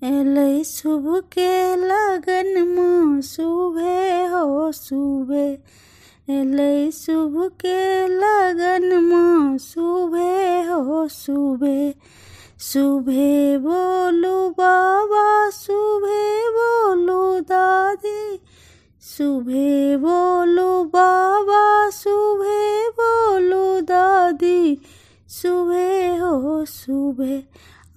एलै शुभ के लगन माँ शुभे हो शुभे। एलै शुभ के लगन माँ शुभे हो शुभे। शुभे बोलू बाबा शुभे बोलू दादी। शुभे बोलू बाबा शुभे बोलू दादी। शुभे हो शुभे।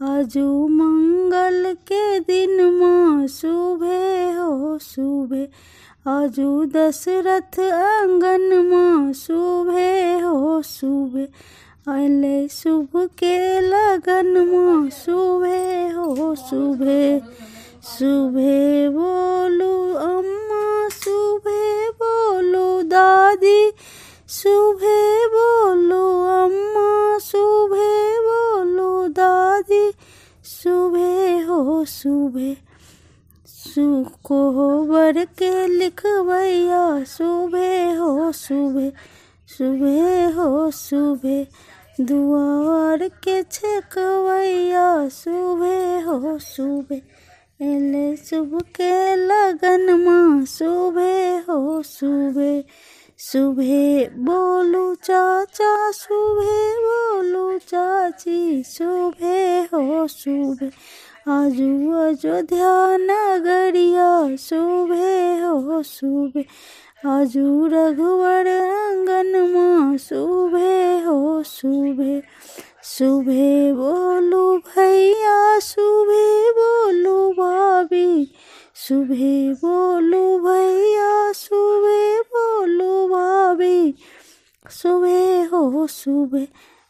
आजू मंगल के दिन माँ शुभे हो शुभे। आजू दशरथ आंगन माँ शुभे हो शुभे। एलै शुभ के लगन माँ शुभे हो शुभे। शुभे बोलू अम्मा शुभे बोलू दादी। शुभे बोलू अम्मा शुभे बोलू दादी। शुभे हो शुभे। कोहबर के लिखवैया शुभे हो शुभे। शुभे हो शुभे। दुआर के छेकवैया शुभे हो शुभे। एलै शुभ के लगन माँ शुभे हो शुभे। शुभे बोलू चाचा शुभे बोलू चाची। शुभे हो शुभे। आजू अयोध्या नगरिया शुभे हो शुभे। आजू रघुवर आंगन माँ शुभे हो शुभे। शुभे बोलू भैया शुभे बोलू भाभी। शुभे बोलू भैया शुभे बोलू भाभी। शुभे हो शुभे।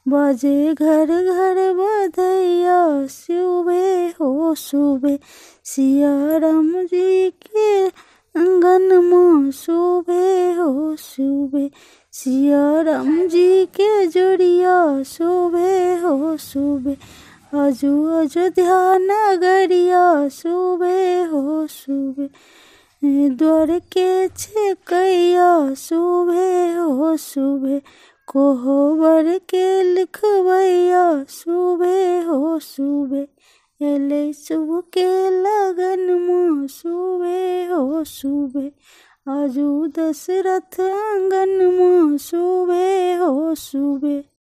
बाजे घर घर बधैया शुभे हो शुभे। सिया राम जी के आंगन माँ शुभे हो शुभे। सिया राम जी के जोड़िया शुभे हो शुभे। आजू अयोध्या नगरिया शुभे हो शुभे। द्वार के छेकैया शुभे हो शुभे। कोहबर के लिखवैया शुभे हो शुभे। एलै शुभ के लगन माँ शुभे हो शुभे। आजू दशरथ आंगन माँ शुभे हो शुभे।